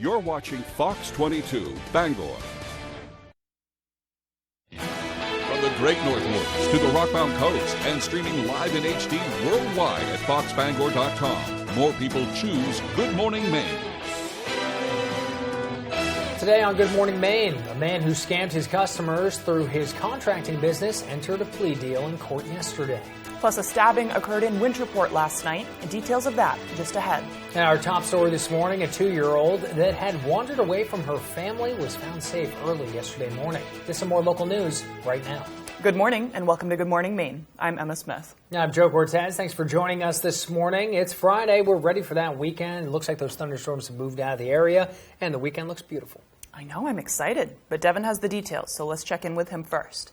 You're watching Fox 22, Bangor. From the Great Northwoods to the Rockbound Coast and streaming live in HD worldwide at foxbangor.com. More people choose Good Morning Maine. Today on Good Morning Maine, a man who scammed his customers through his contracting business entered a plea deal in court yesterday. Plus, a stabbing occurred in Winterport last night. Details of that just ahead. And our top story this morning, a 2-year-old that had wandered away from her family was found safe early yesterday morning. This and more local news right now. Good morning and welcome to Good Morning Maine. I'm Emma Smith. I'm Joe Cortez. Thanks for joining us this morning. It's Friday. We're ready for that weekend. It looks like those thunderstorms have moved out of the area and the weekend looks beautiful. I know, I'm excited, but Devin has the details, so let's check in with him first.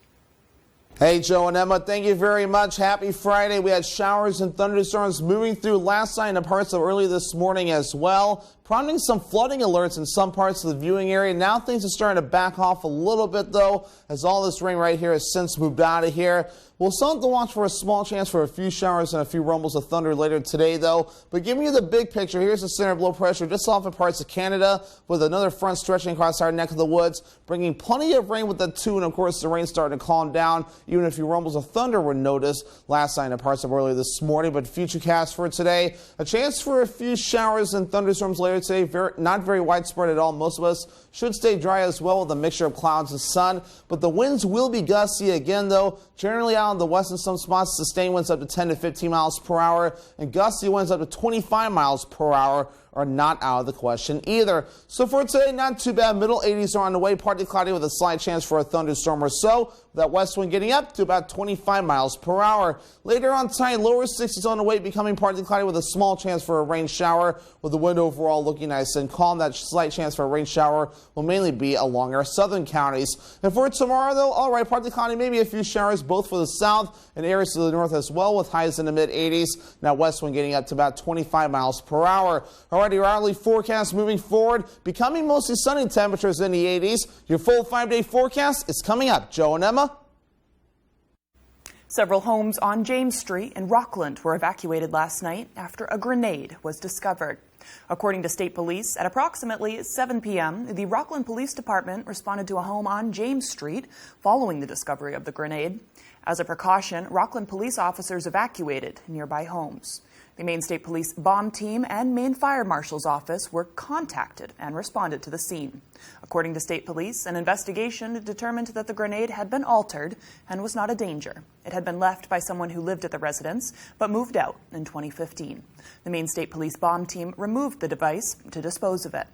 Hey, Joe and Emma, thank you very much. Happy Friday. We had showers and thunderstorms moving through last night and parts of early this morning as well, prompting some flooding alerts in some parts of the viewing area. Now things are starting to back off a little bit, though, as all this rain right here has since moved out of here. We'll still have to watch for a small chance for a few showers and a few rumbles of thunder later today, though. But giving you the big picture, here's the center of low pressure just off of parts of Canada with another front stretching across our neck of the woods, bringing plenty of rain with that too. And, of course, the rain starting to calm down. Even a few rumbles of thunder were noticed last night in parts of early this morning. But futurecast for today, a chance for a few showers and thunderstorms later today. Not very widespread at all. Most of us should stay dry as well with a mixture of clouds and sun. But the winds will be gusty again, though. Generally out in the west in some spots, sustained winds up to 10 to 15 miles per hour and gusty winds up to 25 miles per hour are not out of the question either. So for today, not too bad. Middle 80s are on the way, partly cloudy with a slight chance for a thunderstorm or so. That west wind getting up to about 25 miles per hour. Later on tonight, lower 60s on the way, becoming partly cloudy with a small chance for a rain shower, with the wind overall looking nice and calm. That slight chance for a rain shower will mainly be along our southern counties. And for tomorrow, though, all right, partly cloudy, maybe a few showers both for the south and areas to the north as well, with highs in the mid 80s. Now west wind getting up to about 25 miles per hour. Alrighty, your hourly forecast moving forward, becoming mostly sunny temperatures in the 80s. Your full 5-day forecast is coming up. Joe and Emma. Several homes on James Street in Rockland were evacuated last night after a grenade was discovered. According to state police, at approximately 7 p.m., the Rockland Police Department responded to a home on James Street following the discovery of the grenade. As a precaution, Rockland police officers evacuated nearby homes. The Maine State Police bomb team and Maine Fire Marshal's office were contacted and responded to the scene. According to state police, an investigation determined that the grenade had been altered and was not a danger. It had been left by someone who lived at the residence but moved out in 2015. The Maine State Police bomb team removed the device to dispose of it.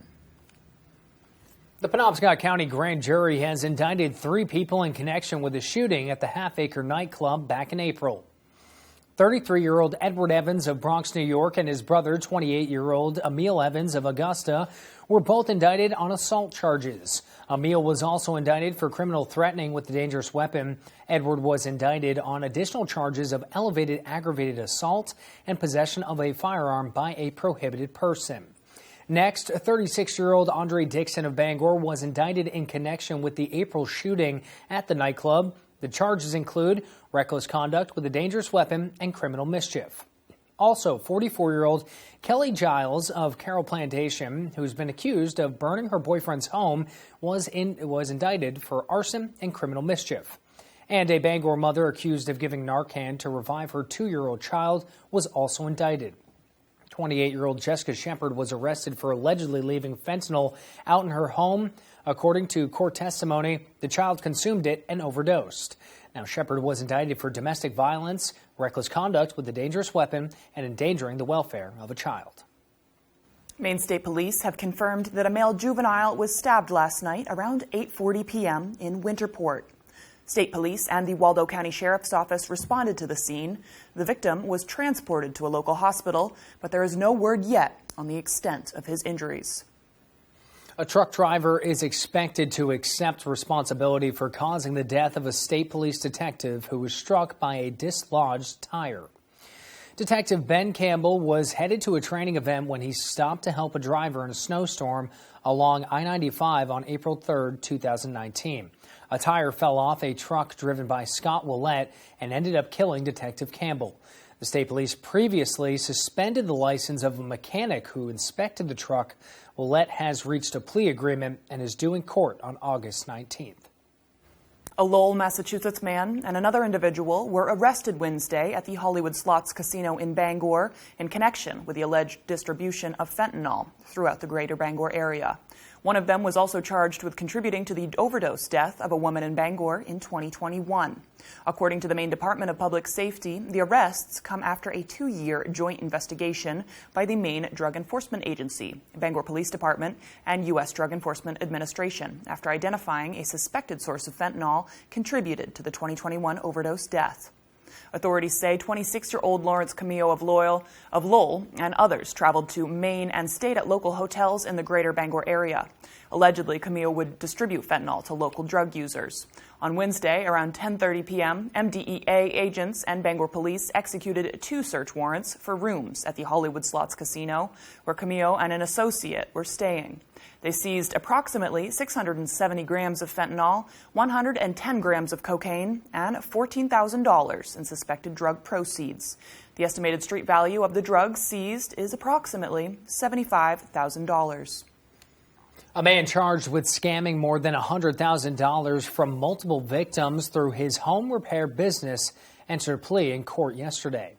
The Penobscot County Grand Jury has indicted 3 people in connection with the shooting at the Half Acre nightclub back in April. 33-year-old Edward Evans of Bronx, New York, and his brother, 28-year-old Emil Evans of Augusta, were both indicted on assault charges. Emil was also indicted for criminal threatening with a dangerous weapon. Edward was indicted on additional charges of elevated aggravated assault and possession of a firearm by a prohibited person. Next, 36-year-old Andre Dixon of Bangor was indicted in connection with the April shooting at the nightclub. The charges include reckless conduct with a dangerous weapon and criminal mischief. Also, 44-year-old Kelly Giles of Carroll Plantation, who's been accused of burning her boyfriend's home, was indicted for arson and criminal mischief. And a Bangor mother accused of giving Narcan to revive her 2-year-old child was also indicted. 28-year-old Jessica Shepard was arrested for allegedly leaving fentanyl out in her home. According to court testimony, the child consumed it and overdosed. Now, Shepard was indicted for domestic violence, reckless conduct with a dangerous weapon, and endangering the welfare of a child. Maine State Police have confirmed that a male juvenile was stabbed last night around 8:40 p.m. in Winterport. State Police and the Waldo County Sheriff's Office responded to the scene. The victim was transported to a local hospital, but there is no word yet on the extent of his injuries. A truck driver is expected to accept responsibility for causing the death of a state police detective who was struck by a dislodged tire. Detective Ben Campbell was headed to a training event when he stopped to help a driver in a snowstorm along I-95 on April 3, 2019. A tire fell off a truck driven by Scott Willett and ended up killing Detective Campbell. The state police previously suspended the license of a mechanic who inspected the truck Willette has reached a plea agreement and is due in court on August 19th. A Lowell, Massachusetts man and another individual were arrested Wednesday at the Hollywood Slots Casino in Bangor in connection with the alleged distribution of fentanyl throughout the greater Bangor area. One of them was also charged with contributing to the overdose death of a woman in Bangor in 2021. According to the Maine Department of Public Safety, the arrests come after a 2-year joint investigation by the Maine Drug Enforcement Agency, Bangor Police Department, and U.S. Drug Enforcement Administration after identifying a suspected source of fentanyl contributed to the 2021 overdose death. Authorities say 26-year-old Lawrence Camillo of Lowell and others traveled to Maine and stayed at local hotels in the greater Bangor area. Allegedly, Camillo would distribute fentanyl to local drug users. On Wednesday, around 10:30 p.m., MDEA agents and Bangor police executed 2 search warrants for rooms at the Hollywood Slots Casino, where Camillo and an associate were staying. They seized approximately 670 grams of fentanyl, 110 grams of cocaine, and $14,000 in suspected drug proceeds. The estimated street value of the drugs seized is approximately $75,000. A man charged with scamming more than $100,000 from multiple victims through his home repair business entered a plea in court yesterday.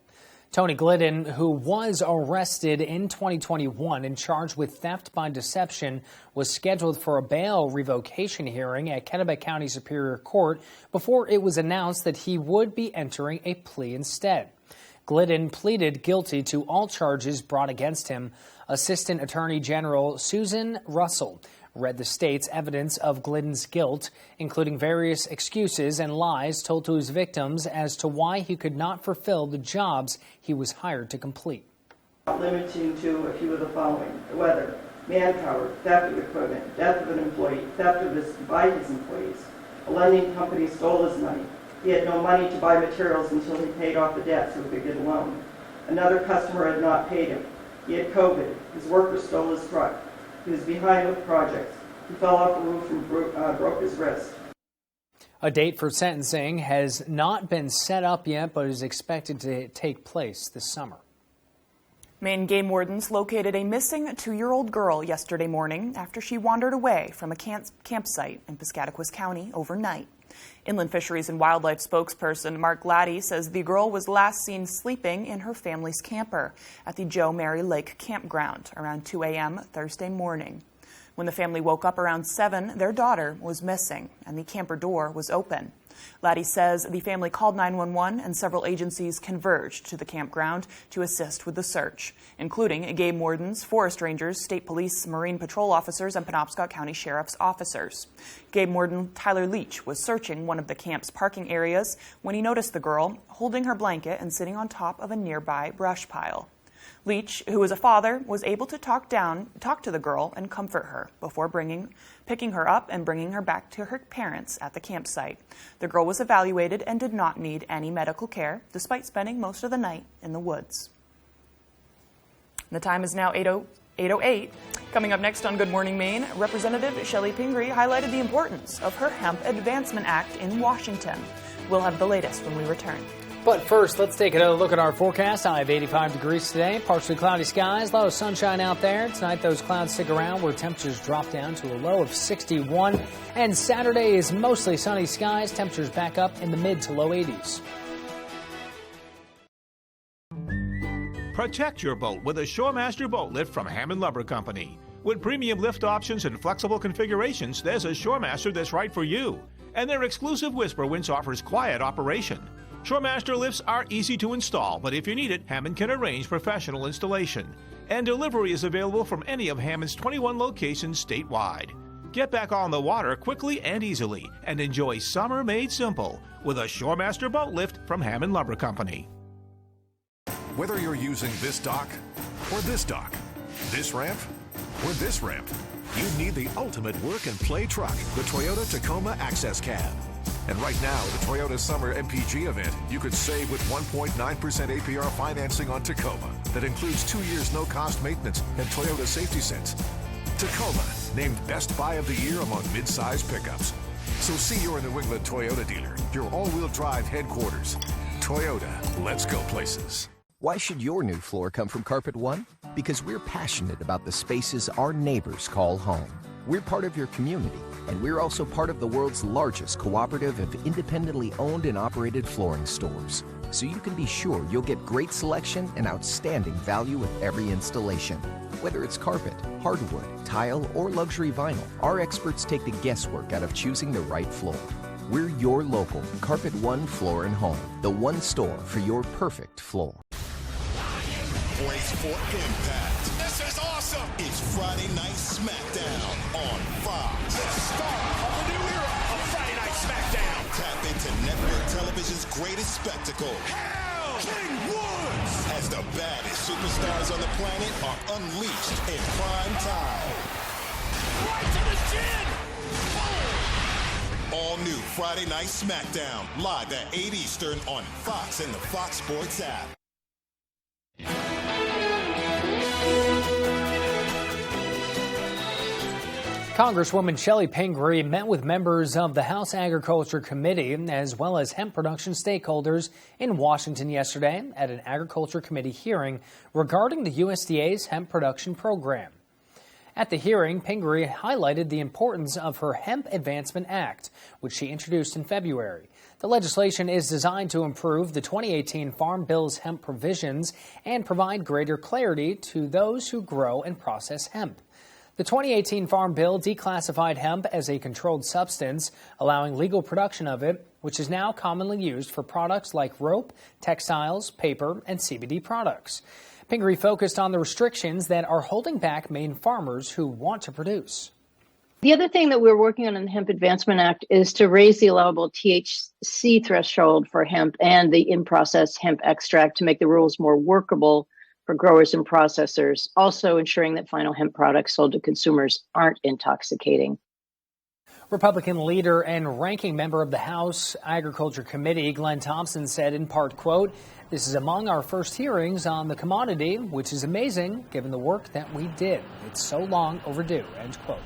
Tony Glidden, who was arrested in 2021 and charged with theft by deception, was scheduled for a bail revocation hearing at Kennebec County Superior Court before it was announced that he would be entering a plea instead. Glidden pleaded guilty to all charges brought against him. Assistant Attorney General Susan Russell read the state's evidence of Glidden's guilt, including various excuses and lies told to his victims as to why he could not fulfill the jobs he was hired to complete. Limiting to a few of the following: the weather, manpower, theft of equipment, death of an employee, theft by his employees. A lending company stole his money. He had no money to buy materials until he paid off the debt so he could get a loan. Another customer had not paid him. He had COVID. His worker stole his truck. He was behind with projects. He fell off the roof and broke his wrist. A date for sentencing has not been set up yet, but is expected to take place this summer. Maine game wardens located a missing 2-year-old girl yesterday morning after she wandered away from a campsite in Piscataquis County overnight. Inland Fisheries and Wildlife spokesperson Mark Laddie says the girl was last seen sleeping in her family's camper at the Joe Mary Lake campground around 2 a.m. Thursday morning. When the family woke up around 7, their daughter was missing and the camper door was open. Laddie says the family called 911 and several agencies converged to the campground to assist with the search, including game wardens, forest rangers, state police, marine patrol officers, and Penobscot County Sheriff's officers. Game warden Tyler Leach was searching one of the camp's parking areas when he noticed the girl holding her blanket and sitting on top of a nearby brush pile. Leach, who is a father, was able to talk to the girl and comfort her before picking her up and bringing her back to her parents at the campsite. The girl was evaluated and did not need any medical care, despite spending most of the night in the woods. The time is now 8:08. Coming up next on Good Morning Maine, Representative Shelley Pingree highlighted the importance of her Hemp Advancement Act in Washington. We'll have the latest when we return. But first, let's take another look at our forecast. High of 85 degrees today, partially cloudy skies, a lot of sunshine out there. Tonight, those clouds stick around where temperatures drop down to a low of 61. And Saturday is mostly sunny skies, temperatures back up in the mid to low 80s. Protect your boat with a Shoremaster boat lift from Hammond Lumber Company. With premium lift options and flexible configurations, there's a Shoremaster that's right for you. And their exclusive Whisper winch offers quiet operation. Shoremaster lifts are easy to install, but if you need it, Hammond can arrange professional installation. And delivery is available from any of Hammond's 21 locations statewide. Get back on the water quickly and easily and enjoy summer made simple with a Shoremaster boat lift from Hammond Lumber Company. Whether you're using this dock or this dock, this ramp or this ramp, you need the ultimate work and play truck, the Toyota Tacoma Access Cab. And right now, the Toyota Summer MPG event, you could save with 1.9% APR financing on Tacoma. That includes 2 years no-cost maintenance and Toyota Safety Sense. Tacoma, named Best Buy of the Year among mid-size pickups. So see your New England Toyota dealer, your all-wheel drive headquarters. Toyota, let's go places. Why should your new floor come from Carpet One? because we're passionate about the spaces our neighbors call home. We're part of your community, and we're also part of the world's largest cooperative of independently owned and operated flooring stores. So you can be sure you'll get great selection and outstanding value with every installation. Whether it's carpet, hardwood, tile, or luxury vinyl, our experts take the guesswork out of choosing the right floor. We're your local Carpet One Floor and Home, the one store for your perfect floor. Brace for impact. This is awesome. It's Friday Night SmackDown on Fox. The start of the new era of Friday Night SmackDown. Tap into network television's greatest spectacle. Hell King Woods. As the baddest superstars on the planet are unleashed in prime time. Right to the chin. All new Friday Night SmackDown, live at 8 Eastern on Fox and the Fox Sports app. Congresswoman Shelley Pingree met with members of the House Agriculture Committee as well as hemp production stakeholders in Washington yesterday at an Agriculture Committee hearing regarding the USDA's hemp production program. At the hearing, Pingree highlighted the importance of her Hemp Advancement Act, which she introduced in February. The legislation is designed to improve the 2018 Farm Bill's hemp provisions and provide greater clarity to those who grow and process hemp. The 2018 Farm Bill declassified hemp as a controlled substance, allowing legal production of it, which is now commonly used for products like rope, textiles, paper, and CBD products. Pingree focused on the restrictions that are holding back Maine farmers who want to produce. The other thing that we're working on in the Hemp Advancement Act is to raise the allowable THC threshold for hemp and the in-process hemp extract to make the rules more workable for growers and processors, also ensuring that final hemp products sold to consumers aren't intoxicating. Republican leader and ranking member of the House Agriculture Committee, Glenn Thompson, said in part, quote, "This is among our first hearings on the commodity, which is amazing given the work that we did. It's so long overdue," end quote.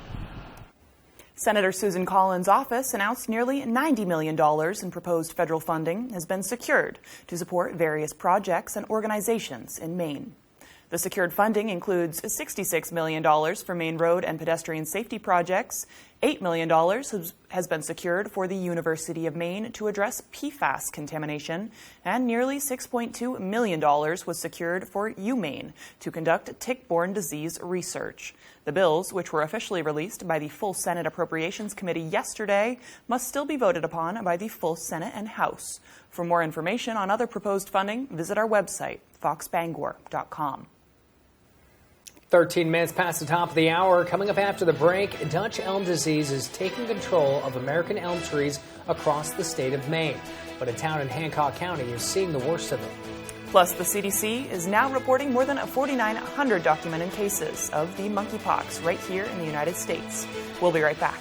Senator Susan Collins' office announced nearly $90 million in proposed federal funding has been secured to support various projects and organizations in Maine. The secured funding includes $66 million for Maine road and pedestrian safety projects. $8 million has been secured for the University of Maine to address PFAS contamination, and nearly $6.2 million was secured for UMaine to conduct tick-borne disease research. The bills, which were officially released by the full Senate Appropriations Committee yesterday, must still be voted upon by the full Senate and House. For more information on other proposed funding, visit our website, foxbangor.com. 13 minutes past the top of the hour. Coming up after the break, Dutch elm disease is taking control of American elm trees across the state of Maine. But a town in Hancock County is seeing the worst of it. Plus, the CDC is now reporting more than 4,900 documented cases of the monkeypox right here in the United States. We'll be right back.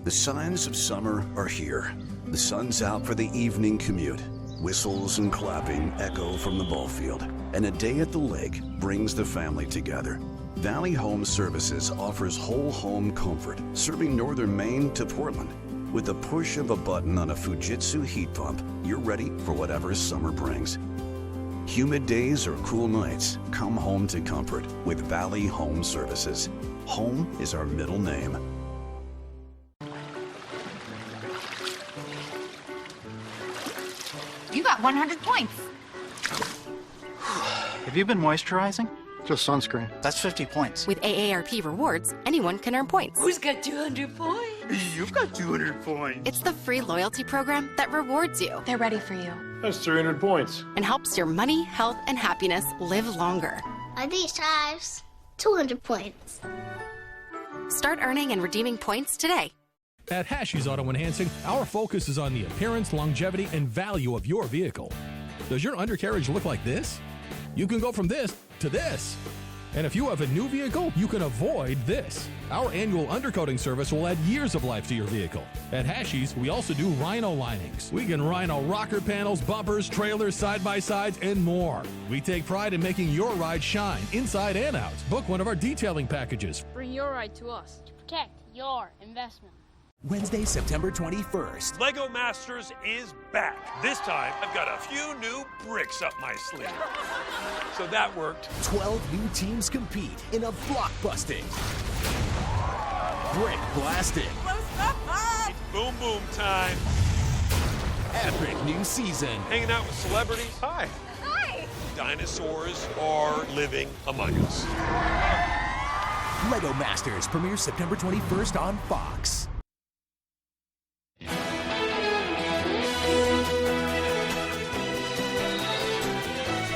The signs of summer are here. The sun's out for the evening commute. Whistles and clapping echo from the ball field. And a day at the lake brings the family together. Valley Home Services offers whole home comfort, serving northern Maine to Portland. With the push of a button on a Fujitsu heat pump, you're ready for whatever summer brings. Humid days or cool nights, come home to comfort with Valley Home Services. Home is our middle name. You got 100 points. Have you been moisturizing? Just sunscreen. That's 50 points. With AARP Rewards, anyone can earn points. Who's got 200 points? You've got 200 points. It's the free loyalty program that rewards you. They're ready for you. That's 300 points. And helps your money, health, and happiness live longer. These times, 200 points. Start earning and redeeming points today. At Hashi's Auto Enhancing, our focus is on the appearance, longevity, and value of your vehicle. Does your undercarriage look like this? You can go from this to this. And if you have a new vehicle, you can avoid this. Our annual undercoating service will add years of life to your vehicle. At Hashi's, we also do rhino linings. We can rhino rocker panels, bumpers, trailers, side-by-sides, and more. We take pride in making your ride shine, inside and out. Book one of our detailing packages. Bring your ride to us to protect your investment. Wednesday, September 21st. Lego Masters is back. This time, I've got a few new bricks up my sleeve. So that worked. 12 new teams compete in a blockbusting, brick blasting, It's boom boom time. epic new season. Hanging out with celebrities. Hi. Hi. Dinosaurs are living among us. Lego Masters premieres September 21st on Fox.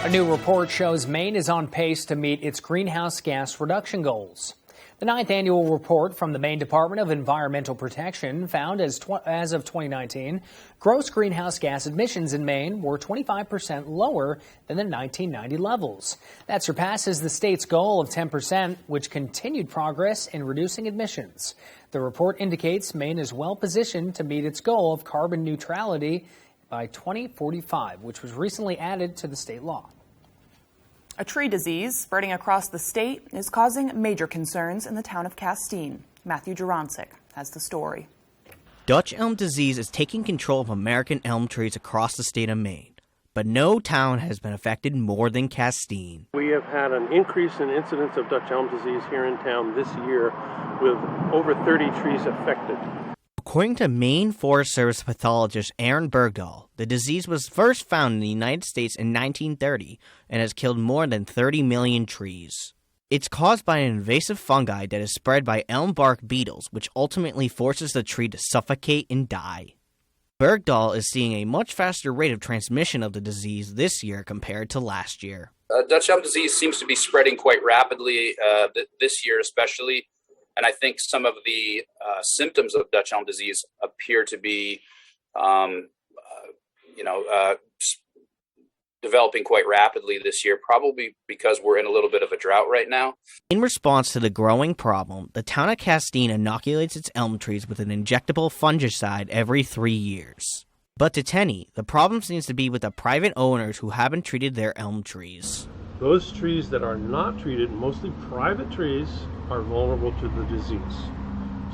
A new report shows Maine is on pace to meet its greenhouse gas reduction goals. The 9th annual report from the Maine Department of Environmental Protection found as of 2019, gross greenhouse gas emissions in Maine were 25% lower than the 1990 levels. That surpasses the state's goal of 10%, which continued progress in reducing emissions. The report indicates Maine is well positioned to meet its goal of carbon neutrality by 2045, which was recently added to the state law. A tree disease spreading across the state is causing major concerns in the town of Castine. Matthew Jurancic has the story. Dutch elm disease is taking control of American elm trees across the state of Maine, but no town has been affected more than Castine. We have had an increase in incidence of Dutch elm disease here in town this year, with over 30 trees affected. According to Maine Forest Service pathologist Aaron Bergdahl, the disease was first found in the United States in 1930 and has killed more than 30 million trees. It's caused by an invasive fungi that is spread by elm bark beetles, which ultimately forces the tree to suffocate and die. Bergdahl is seeing a much faster rate of transmission of the disease this year compared to last year. Dutch elm disease seems to be spreading quite rapidly this year especially. And I think some of the symptoms of Dutch elm disease appear to be, developing quite rapidly this year, probably because we're in a little bit of a drought right now. In response to the growing problem, the town of Castine inoculates its elm trees with an injectable fungicide every 3 years. But to Tenney, the problem seems to be with the private owners who haven't treated their elm trees. Those trees that are not treated, mostly private trees, are vulnerable to the disease.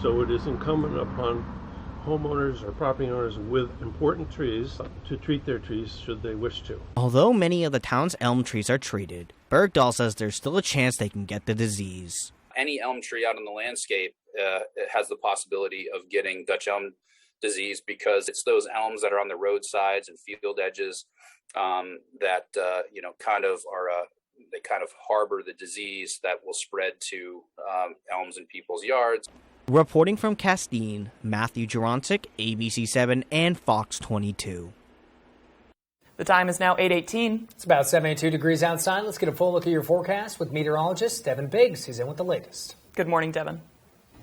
So it is incumbent upon homeowners or property owners with important trees to treat their trees should they wish to. Although many of the town's elm trees are treated, Bergdahl says there's still a chance they can get the disease. Any elm tree out in the landscape has the possibility of getting Dutch elm disease because it's those elms that are on the roadsides and field edges that kind of harbor the disease that will spread to elms in people's yards. Reporting from Castine, Matthew Jurancic, ABC7 and Fox 22. The time is now 8:18. It's about 72 degrees outside. Let's get a full look at your forecast with meteorologist Devin Biggs. He's in with the latest. Good morning, Devin.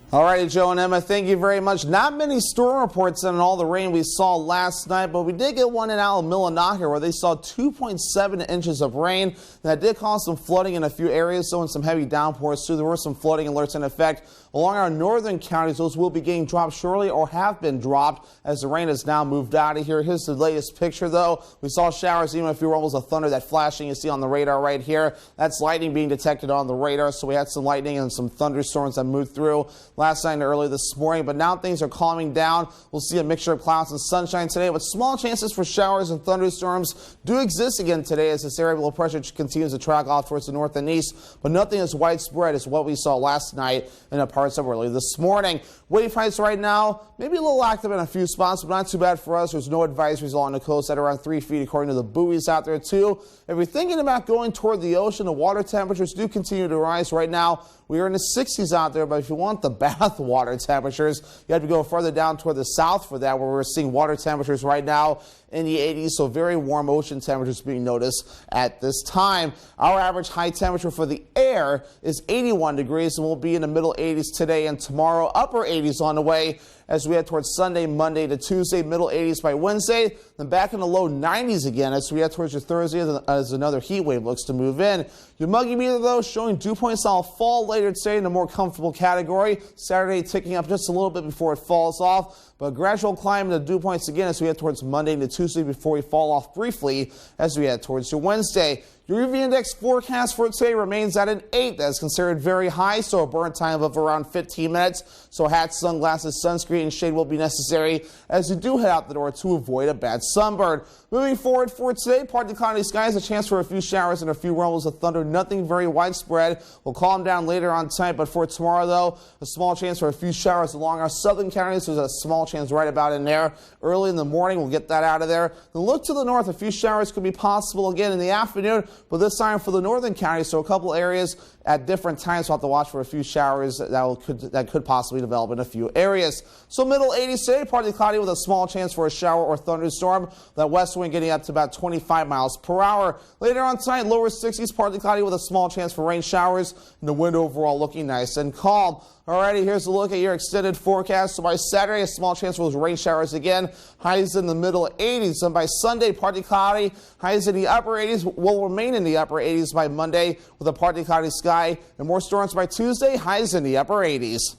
All right, Joe and Emma, thank you very much. Not many storm reports on all the rain we saw last night, but we did get one in Millinocket where they saw 2.7 inches of rain. That did cause some flooding in a few areas, so in some heavy downpours too. There were some flooding alerts in effect along our northern counties. Those will be getting dropped shortly or have been dropped as the rain has now moved out of here. Here's the latest picture, though. We saw showers, even a few rumbles of thunder. That flashing you see on the radar right here, that's lightning being detected on the radar. So we had some lightning and some thunderstorms that moved through last night and early this morning, but now things are calming down. We'll see a mixture of clouds and sunshine today, but small chances for showers and thunderstorms do exist again today as this area below pressure continues to track off towards the north and east, but nothing as widespread as what we saw last night and in parts of early this morning. Wave heights right now, maybe a little active in a few spots, but not too bad for us. There's no advisories along the coast at around 3 feet according to the buoys out there too. If you're thinking about going toward the ocean, the water temperatures do continue to rise right now. We are in the 60s out there, but if you want the bath water temperatures, you have to go further down toward the south for that, where we're seeing water temperatures right now in the 80s, so very warm ocean temperatures being noticed at this time. Our average high temperature for the air is 81 degrees, and we'll be in the middle 80s today and tomorrow. Upper 80s on the way as we head towards Sunday, Monday to Tuesday, middle 80s by Wednesday, then back in the low 90s again as we head towards your Thursday as another heat wave looks to move in. Your muggy meter, though, showing dew points on fall later today in a more comfortable category. Saturday ticking up just a little bit before it falls off, but gradual climb in the dew points again as we head towards Monday to Tuesday before we fall off briefly as we head towards your Wednesday. Your UV index forecast for today remains at an 8. That's considered very high, so a burn time of around 15 minutes. So hats, sunglasses, sunscreen, and shade will be necessary as you do head out the door to avoid a bad sunburn. Moving forward for today, partly cloudy skies, a chance for a few showers and a few rumbles of thunder. Nothing very widespread. We'll calm down later on tonight, but for tomorrow, though, a small chance for a few showers along our southern counties. There's a small chance right about in there. Early in the morning, we'll get that out of there. Then look to the north. A few showers could be possible again in the afternoon, but this time for the northern counties, so a couple areas at different times. We'll have to watch for a few showers that could possibly develop in a few areas. So middle 80s today, partly cloudy with a small chance for a shower or thunderstorm. That west wind getting up to about 25 miles per hour. Later on tonight, lower 60s, partly cloudy with a small chance for rain showers, and the wind overall looking nice and calm. Alrighty, here's a look at your extended forecast. So by Saturday, a small chance for those rain showers again. Highs in the middle 80s. And by Sunday, partly cloudy. Highs in the upper 80s will remain in the upper 80s by Monday with a partly cloudy sky. And more storms by Tuesday. Highs in the upper 80s.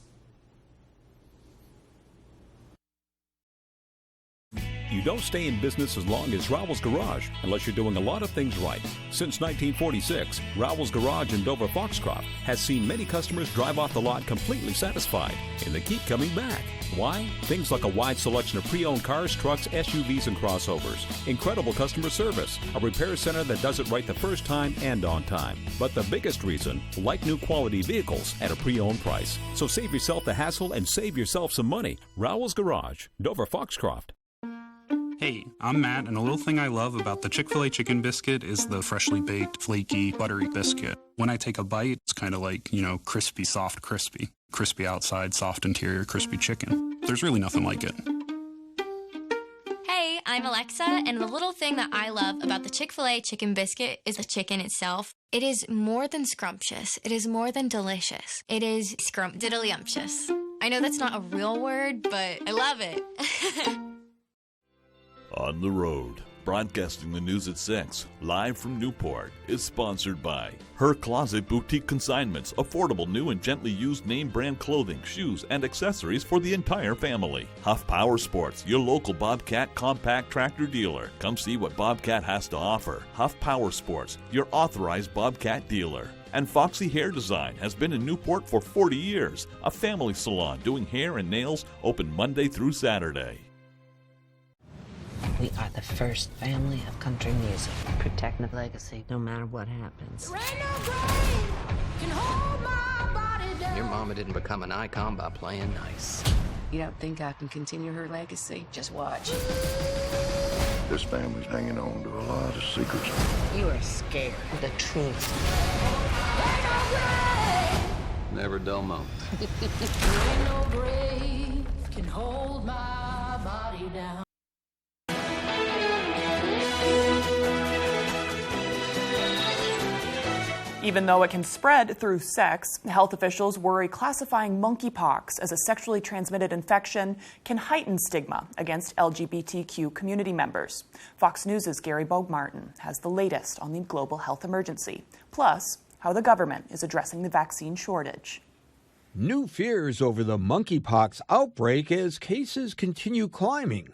You don't stay in business as long as Rowell's Garage unless you're doing a lot of things right. Since 1946, Rowell's Garage in Dover Foxcroft has seen many customers drive off the lot completely satisfied, and they keep coming back. Why? Things like a wide selection of pre-owned cars, trucks, SUVs, and crossovers. Incredible customer service. A repair center that does it right the first time and on time. But the biggest reason, like new quality vehicles at a pre-owned price. So save yourself the hassle and save yourself some money. Rowell's Garage, Dover Foxcroft. Hey, I'm Matt, and a little thing I love about the Chick-fil-A chicken biscuit is the freshly baked, flaky, buttery biscuit. When I take a bite, it's kind of like, crispy, soft, crispy. Crispy outside, soft interior, crispy chicken. There's really nothing like it. Hey, I'm Alexa, and the little thing that I love about the Chick-fil-A chicken biscuit is the chicken itself. It is more than scrumptious. It is more than delicious. It is scrumptiddlyumptious. I know that's not a real word, but I love it. On the Road, broadcasting the news at 6, live from Newport, is sponsored by Her Closet Boutique Consignments, affordable new and gently used name brand clothing, shoes, and accessories for the entire family. Huff Power Sports, your local Bobcat compact tractor dealer. Come see what Bobcat has to offer. Huff Power Sports, your authorized Bobcat dealer. And Foxy Hair Design has been in Newport for 40 years, a family salon doing hair and nails, open Monday through Saturday. We are the first family of country music. Protecting the legacy no matter what happens. Your mama didn't become an icon by playing nice. You don't think I can continue her legacy? Just watch. This family's hanging on to a lot of secrets. You are scared of the truth. Never a dull moment. Ain't no grave can hold my body down. Even though it can spread through sex, health officials worry classifying monkeypox as a sexually transmitted infection can heighten stigma against LGBTQ community members. Fox News' Gary Bogue-Martin has the latest on the global health emergency, plus how the government is addressing the vaccine shortage. New fears over the monkeypox outbreak as cases continue climbing.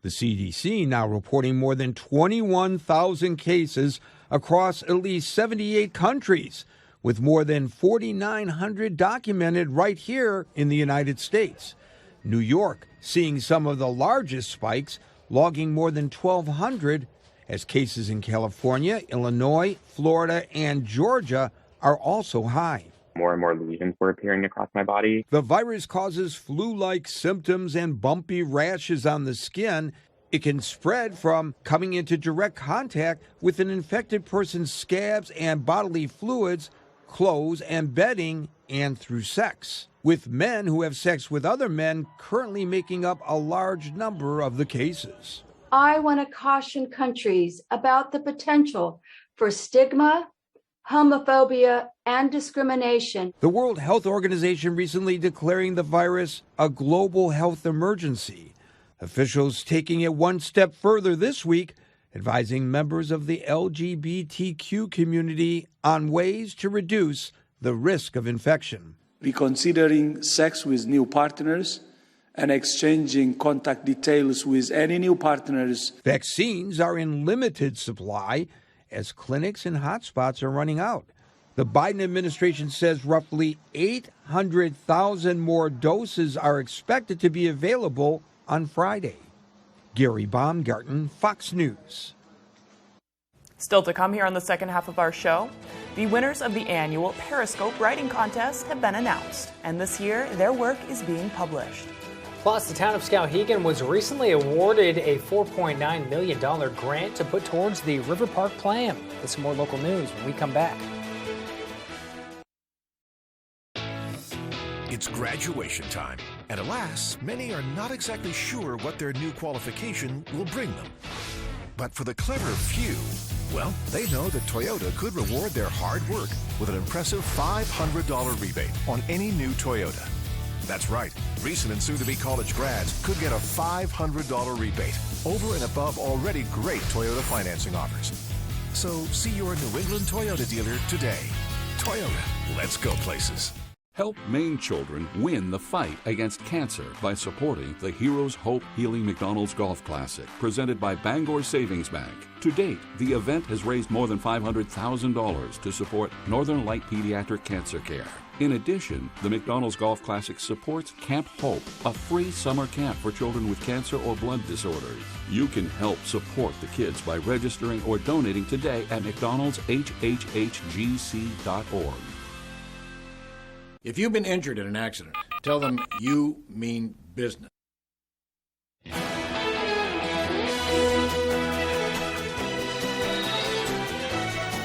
The CDC now reporting more than 21,000 cases across at least 78 countries, with more than 4,900 documented right here in the United States. New York seeing some of the largest spikes, logging more than 1,200, as cases in California, Illinois, Florida, and Georgia are also high. More and more lesions were appearing across my body. The virus causes flu-like symptoms and bumpy rashes on the skin. It can spread from coming into direct contact with an infected person's scabs and bodily fluids, clothes and bedding, and through sex, with men who have sex with other men currently making up a large number of the cases. I want to caution countries about the potential for stigma, homophobia, and discrimination. The World Health Organization recently declaring the virus a global health emergency. Officials taking it one step further this week, advising members of the LGBTQ community on ways to reduce the risk of infection. Reconsidering sex with new partners and exchanging contact details with any new partners. Vaccines are in limited supply as clinics and hotspots are running out. The Biden administration says roughly 800,000 more doses are expected to be available on Friday. Gary Baumgarten, Fox News. Still to come here on the second half of our show, the winners of the annual Periscope writing contest have been announced, and this year their work is being published. Plus, the town of Skowhegan was recently awarded a $4.9 million grant to put towards the River Park plan. With some more local news when we come back. It's graduation time, and alas, many are not exactly sure what their new qualification will bring them. But for the clever few, well, they know that Toyota could reward their hard work with an impressive $500 rebate on any new Toyota. That's right, recent and soon-to-be college grads could get a $500 rebate over and above already great Toyota financing offers. So see your New England Toyota dealer today. Toyota, let's go places. Help Maine children win the fight against cancer by supporting the Heroes Hope Healing McDonald's Golf Classic, presented by Bangor Savings Bank. To date, the event has raised more than $500,000 to support Northern Light Pediatric Cancer Care. In addition, the McDonald's Golf Classic supports Camp Hope, a free summer camp for children with cancer or blood disorders. You can help support the kids by registering or donating today at mcdonaldshhhgc.org. If you've been injured in an accident, tell them you mean business.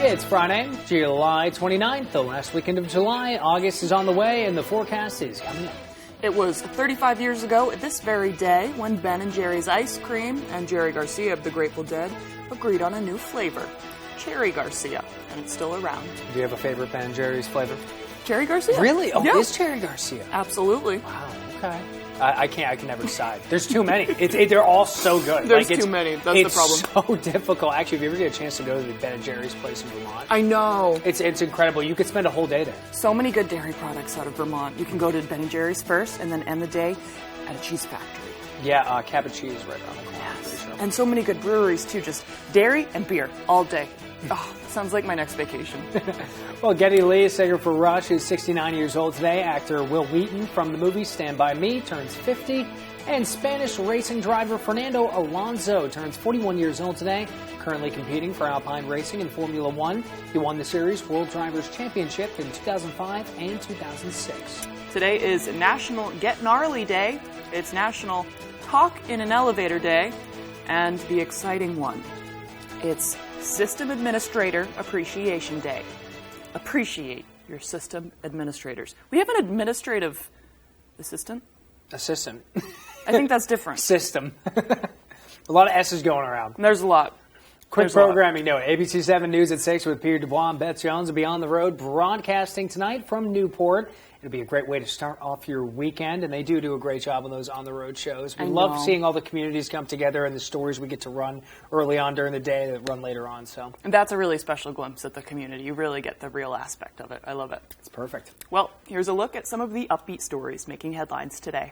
It's Friday, July 29th, the last weekend of July. August is on the way, and the forecast is coming up. It was 35 years ago this very day when Ben & Jerry's Ice Cream and Jerry Garcia of the Grateful Dead agreed on a new flavor, Cherry Garcia, and it's still around. Do you have a favorite Ben & Jerry's flavor? Cherry Garcia. Really? Oh, yeah. It's Cherry Garcia. Absolutely. Wow, okay. I can never decide. There's too many. They're all so good. There's too many. That's the problem. It's so difficult. Actually, if you ever get a chance to go to the Ben & Jerry's place in Vermont. I know. It's incredible. You could spend a whole day there. So many good dairy products out of Vermont. You can go to Ben & Jerry's first and then end the day at a cheese factory. Yeah, Cabot Cheese right around the corner. Yes. Sure. And so many good breweries, too. Just dairy and beer all day. Oh, sounds like my next vacation. Well, Geddy Lee, singer for Rush, who's 69 years old today. Actor Will Wheaton from the movie Stand By Me turns 50. And Spanish racing driver Fernando Alonso turns 41 years old today, currently competing for Alpine Racing in Formula One. He won the series World Drivers' Championship in 2005 and 2006. Today is National Get Gnarly Day. It's National Talk in an Elevator Day. And the exciting one, it's System Administrator Appreciation Day. Appreciate your system administrators. We have an administrative assistant? Assistant. I think that's different. System. A lot of S's going around. There's a lot. Quick programming note. ABC 7 News at 6 with Pierre Dubois and Beth Jones will be on the road broadcasting tonight from Newport. It'll be a great way to start off your weekend, and they do a great job on those on-the-road shows. We love seeing all the communities come together and the stories we get to run early on during the day that run later on. And that's a really special glimpse at the community. You really get the real aspect of it. I love it. It's perfect. Well, here's a look at some of the upbeat stories making headlines today.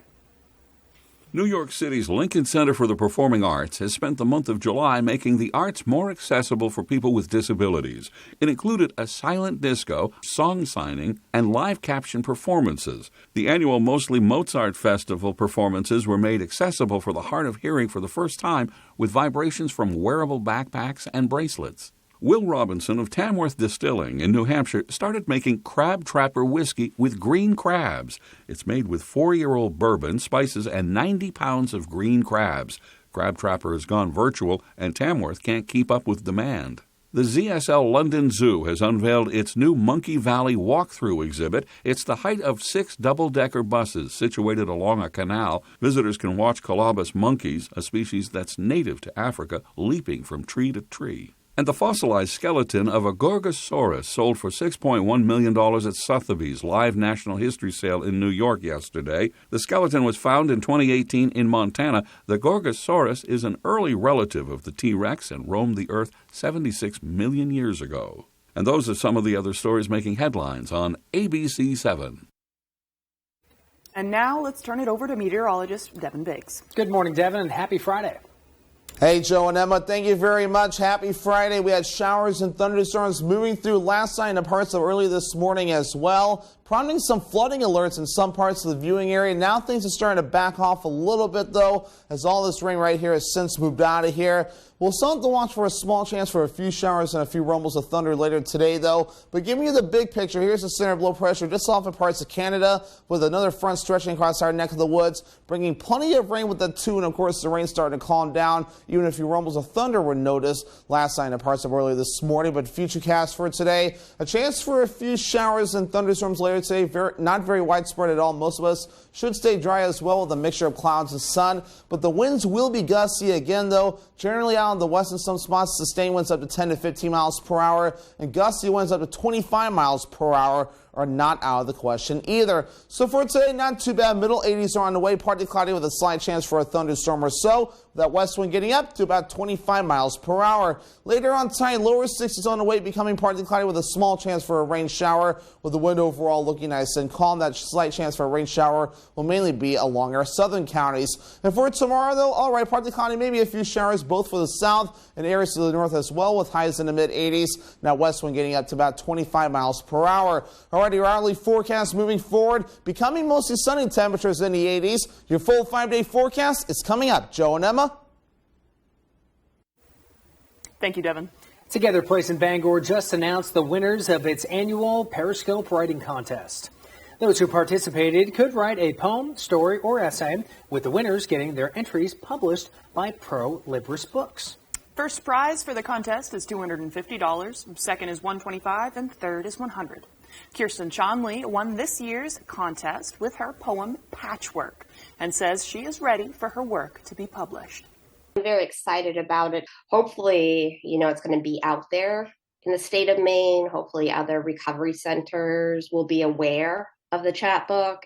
New York City's Lincoln Center for the Performing Arts has spent the month of July making the arts more accessible for people with disabilities. It included a silent disco, song signing, and live caption performances. The annual Mostly Mozart Festival performances were made accessible for the hard of hearing for the first time with vibrations from wearable backpacks and bracelets. Will Robinson of Tamworth Distilling in New Hampshire started making Crab Trapper whiskey with green crabs. It's made with 4-year-old bourbon, spices, and 90 pounds of green crabs. Crab Trapper has gone virtual, and Tamworth can't keep up with demand. The ZSL London Zoo has unveiled its new Monkey Valley walkthrough exhibit. It's the height of 6 double-decker buses situated along a canal. Visitors can watch colobus monkeys, a species that's native to Africa, leaping from tree to tree. And the fossilized skeleton of a Gorgosaurus sold for $6.1 million at Sotheby's live National History Sale in New York yesterday. The skeleton was found in 2018 in Montana. The Gorgosaurus is an early relative of the T-Rex and roamed the Earth 76 million years ago. And those are some of the other stories making headlines on ABC 7. And now let's turn it over to meteorologist Devin Biggs. Good morning, Devin, and happy Friday. Hey, Joe and Emma, thank you very much. Happy Friday. We had showers and thunderstorms moving through last night and parts of early this morning as well, prompting some flooding alerts in some parts of the viewing area. Now things are starting to back off a little bit, though, as all this rain right here has since moved out of here. We'll still have to watch for a small chance for a few showers and a few rumbles of thunder later today, though. But giving you the big picture, here's the center of low pressure just off of parts of Canada, with another front stretching across our neck of the woods, bringing plenty of rain with that too. And of course, the rain starting to calm down, even if a few rumbles of thunder were noticed last night in parts of early this morning. But futurecast for today, a chance for a few showers and thunderstorms later today. Not very widespread at all. Most of us should stay dry as well with a mixture of clouds and sun. But the winds will be gusty again, though. Generally out in the west in some spots, sustained winds up to 10 to 15 miles per hour, and gusty winds up to 25 miles per hour are not out of the question either. So for today, not too bad. Middle 80s are on the way, partly cloudy with a slight chance for a thunderstorm or so. That west wind getting up to about 25 miles per hour. Later on tonight, lower 60s on the way, becoming partly cloudy with a small chance for a rain shower, with the wind overall looking nice and calm. That slight chance for a rain shower will mainly be along our southern counties. And for tomorrow, though, all right, partly cloudy, maybe a few showers both for the south and areas to the north as well, with highs in the mid 80s. Now west wind getting up to about 25 miles per hour. Alrighty, your hourly forecast moving forward, becoming mostly sunny temperatures in the 80s. Your full 5-day forecast is coming up. Joe and Emma. Thank you, Devin. Together Place in Bangor just announced the winners of its annual Periscope writing contest. Those who participated could write a poem, story, or essay, with the winners getting their entries published by Pro Libris Books. First prize for the contest is $250, second is $125, and third is $100. Kirsten Chonley won this year's contest with her poem Patchwork and says she is ready for her work to be published. I'm very excited about it. Hopefully, it's going to be out there in the state of Maine. Hopefully other recovery centers will be aware of the chapbook.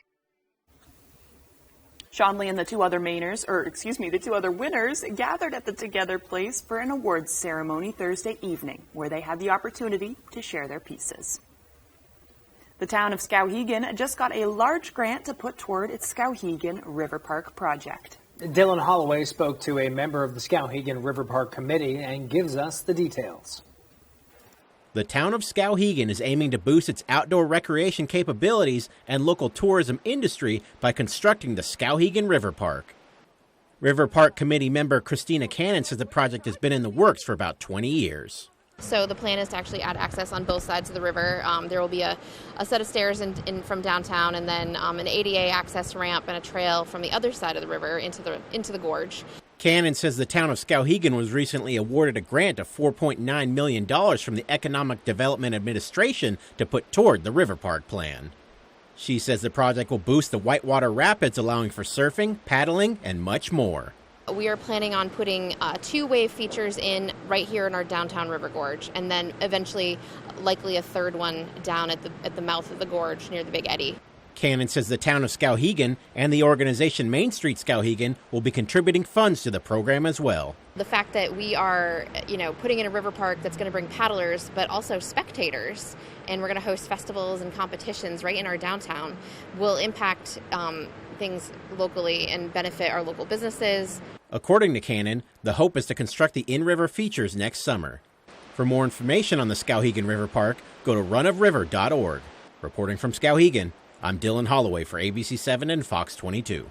Chonley and the two other winners gathered at the Together Place for an awards ceremony Thursday evening, where they had the opportunity to share their pieces. The town of Skowhegan just got a large grant to put toward its Skowhegan River Park project. Dylan Holloway spoke to a member of the Skowhegan River Park Committee and gives us the details. The town of Skowhegan is aiming to boost its outdoor recreation capabilities and local tourism industry by constructing the Skowhegan River Park. River Park Committee member Christina Cannon says the project has been in the works for about 20 years. So the plan is to actually add access on both sides of the river. There will be a set of stairs from downtown, and then an ADA access ramp and a trail from the other side of the river into the gorge. Cannon says the town of Skowhegan was recently awarded a grant of $4.9 million from the Economic Development Administration to put toward the River Park plan. She says the project will boost the whitewater rapids, allowing for surfing, paddling, and much more. We are planning on putting 2 wave features in right here in our downtown river gorge, and then eventually likely a third one down at the mouth of the gorge near the Big Eddy. Cannon says the town of Skowhegan and the organization Main Street Skowhegan will be contributing funds to the program as well. The fact that we are, putting in a river park that's going to bring paddlers, but also spectators, and we're going to host festivals and competitions right in our downtown, will impact things locally and benefit our local businesses. According to Cannon, the hope is to construct the in-river features next summer. For more information on the Skowhegan River Park, go to runofriver.org. Reporting from Skowhegan, I'm Dylan Holloway for ABC7 and Fox 22.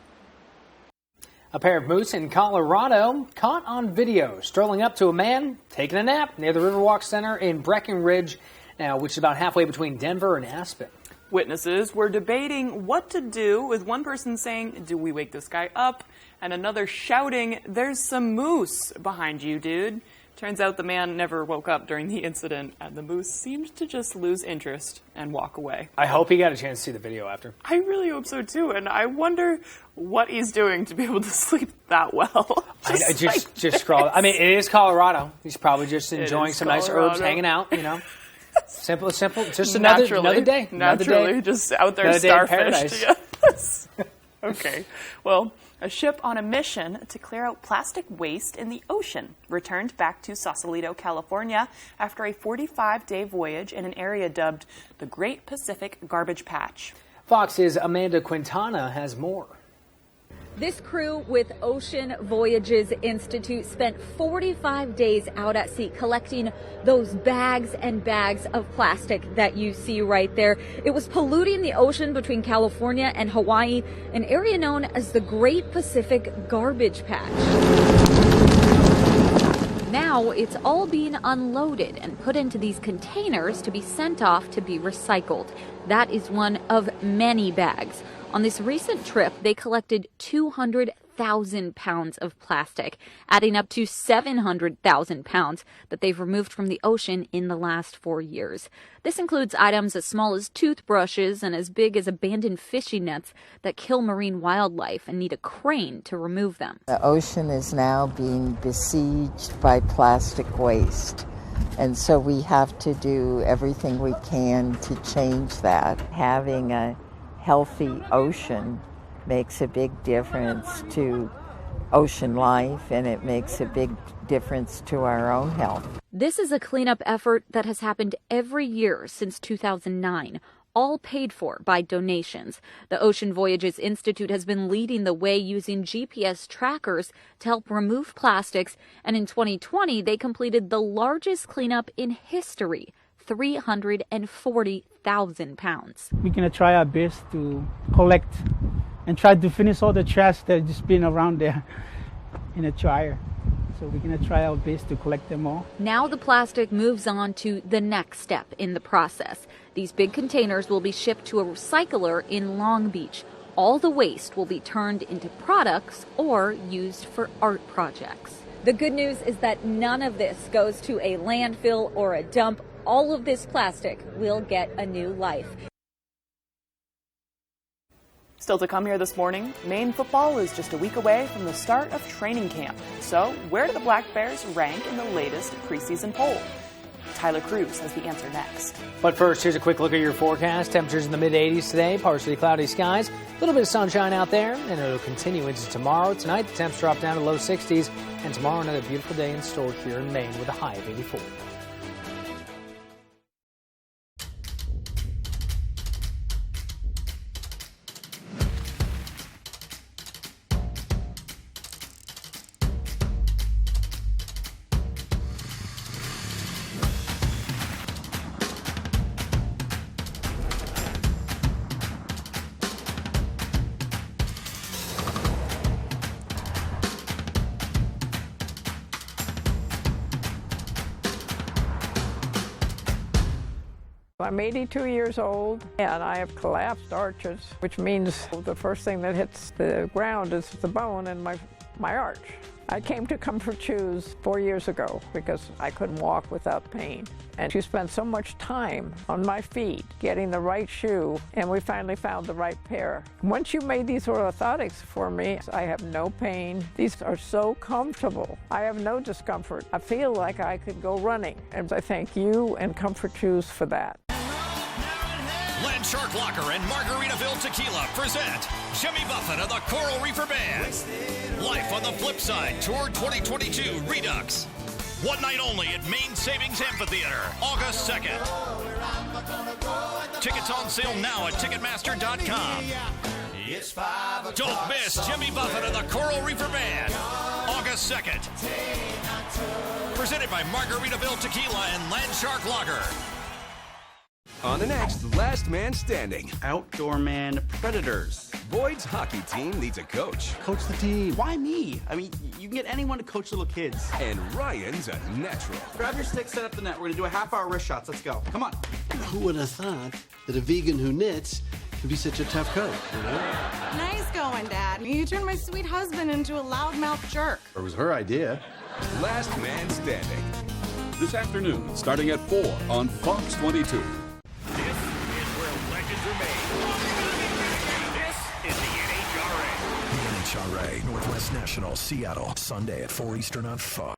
A pair of moose in Colorado caught on video strolling up to a man taking a nap near the Riverwalk Center in Breckenridge, which is about halfway between Denver and Aspen. Witnesses were debating what to do, with one person saying, "Do we wake this guy up?" and another shouting, "There's some moose behind you, dude." Turns out the man never woke up during the incident, and the moose seemed to just lose interest and walk away. I hope he got a chance to see the video after. I really hope so too, and I wonder what he's doing to be able to sleep that well. Just scroll. I mean, it is Colorado. He's probably just enjoying some nice herbs, hanging out, Simple. Just another day. Naturally, just out there starfish. Yes. Okay. Well, a ship on a mission to clear out plastic waste in the ocean returned back to Sausalito, California after a 45-day voyage in an area dubbed the Great Pacific Garbage Patch. Fox's Amanda Quintana has more. This crew with Ocean Voyages Institute spent 45 days out at sea collecting those bags and bags of plastic that you see right there. It was polluting the ocean between California and Hawaii, an area known as the Great Pacific Garbage Patch. Now it's all being unloaded and put into these containers to be sent off to be recycled. That is one of many bags. On this recent trip, they collected 200,000 pounds of plastic, adding up to 700,000 pounds that they've removed from the ocean in the last 4 years. This includes items as small as toothbrushes and as big as abandoned fishing nets that kill marine wildlife and need a crane to remove them. The ocean is now being besieged by plastic waste. And so we have to do everything we can to change that. Having a healthy ocean makes a big difference to ocean life, and it makes a big difference to our own health. This is a cleanup effort that has happened every year since 2009, all paid for by donations. The Ocean Voyages Institute has been leading the way using GPS trackers to help remove plastics, and in 2020 they completed the largest cleanup in history, 340,000 pounds. We're going to try our best to collect and try to finish all the trash that's just been around there in a dryer. So we're going to try our best to collect them all. Now the plastic moves on to the next step in the process. These big containers will be shipped to a recycler in Long Beach. All the waste will be turned into products or used for art projects. The good news is that none of this goes to a landfill or a dump. All of this plastic will get a new life. Still to come here this morning, Maine football is just a week away from the start of training camp. So where do the Black Bears rank in the latest preseason poll? Tyler Cruz has the answer next. But first, here's a quick look at your forecast. Temperatures in the mid-80s today, partially cloudy skies, a little bit of sunshine out there, and it'll continue into tomorrow. Tonight, the temps drop down to low 60s, and tomorrow another beautiful day in store here in Maine with a high of 84. I'm 82 years old and I have collapsed arches, which means the first thing that hits the ground is the bone in my arch. I came to Comfort Shoes 4 years ago because I couldn't walk without pain. And she spent so much time on my feet getting the right shoe, and we finally found the right pair. Once you made these orthotics for me, I have no pain. These are so comfortable. I have no discomfort. I feel like I could go running, and I thank you and Comfort Shoes for that. Land Shark Locker and Margaritaville Tequila present Jimmy Buffett of the Coral Reefer Band. Life on the Flip Side Tour 2022 Redux. One night only at Maine Savings Amphitheater, August 2nd. Tickets on sale now at Ticketmaster.com. Don't miss Jimmy Buffett of the Coral Reefer Band, August 2nd. Presented by Margaritaville Tequila and Land Shark Lager. On the next Last Man Standing, Outdoor Man Predators. Boyd's hockey team needs a coach. Coach the team. Why me? I mean, you can get anyone to coach little kids. And Ryan's a natural. Grab your stick, set up the net. We're going to do a half-hour wrist shots. Let's go. Come on. Who would have thought that a vegan who knits could be such a tough coach, you know? Nice going, Dad. You turned my sweet husband into a loudmouth jerk. It was her idea. Last Man Standing. This afternoon, starting at 4 on Fox 22. NHRA, Northwest National, Seattle, Sunday at 4 Eastern on Fox.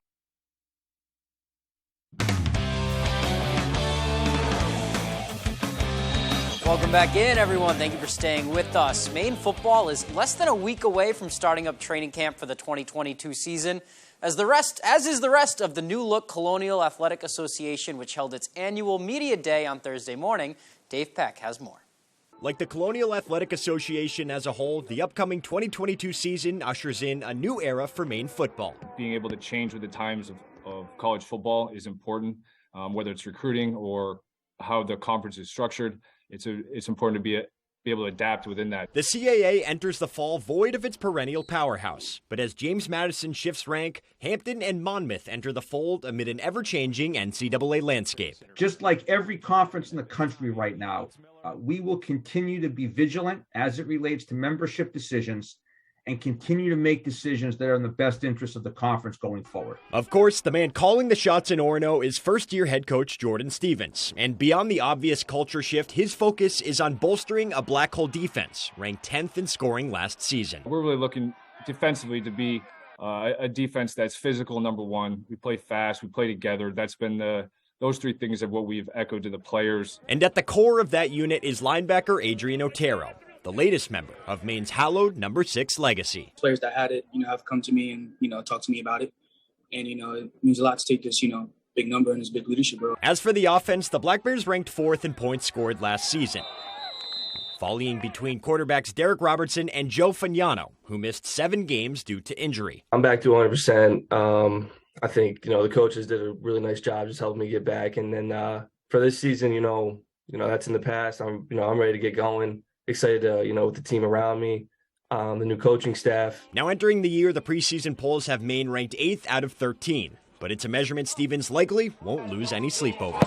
Welcome back in, everyone. Thank you for staying with us. Maine football is less than a week away from starting up training camp for the 2022 season, as is the rest of the New Look Colonial Athletic Association, which held its annual media day on Thursday morning. Dave Peck has more. Like the Colonial Athletic Association as a whole, the upcoming 2022 season ushers in a new era for Maine football. Being able to change with the times of college football is important, whether it's recruiting or how the conference is structured. It's important to be able to adapt within that. The CAA enters the fall void of its perennial powerhouse, but as James Madison shifts rank, Hampton and Monmouth enter the fold amid an ever-changing NCAA landscape. Just like every conference in the country right now, we will continue to be vigilant as it relates to membership decisions and continue to make decisions that are in the best interest of the conference going forward. Of course, the man calling the shots in Orono is first-year head coach Jordan Stevens. And beyond the obvious culture shift, his focus is on bolstering a black hole defense, ranked 10th in scoring last season. We're really looking defensively to be a defense that's physical, number one. We play fast, we play together. That's been those three things are what we've echoed to the players. And at the core of that unit is linebacker Adrian Otero, the latest member of Maine's hallowed number 6 legacy. Players that had it, have come to me and, talked to me about it. And, it means a lot to take this, big number and this big leadership role. As for the offense, the Black Bears ranked 4th in points scored last season, volleying between quarterbacks Derek Robertson and Joe Fagnano, who missed 7 games due to injury. I'm back to 100%. I think, the coaches did a really nice job just helping me get back. And then for this season, that's in the past. I'm ready to get going. Excited to, with the team around me, the new coaching staff. Now entering the year, the preseason polls have Maine ranked 8th out of 13, but it's a measurement Stevens likely won't lose any sleep over.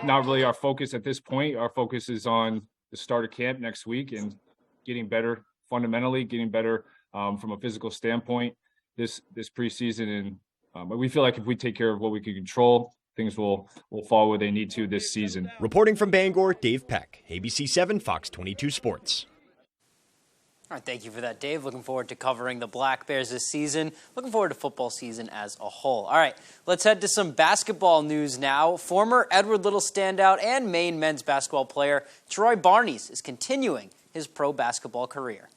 Not really our focus at this point. Our focus is on the start of camp next week and getting better fundamentally, getting better from a physical standpoint this preseason. And but we feel like if we take care of what we can control, things will fall where they need to this season. Reporting from Bangor, Dave Peck, ABC 7, Fox 22 Sports. All right, thank you for that, Dave. Looking forward to covering the Black Bears this season. Looking forward to football season as a whole. All right, let's head to some basketball news now. Former Edward Little standout and Maine men's basketball player Troy Barnes is continuing his pro basketball career.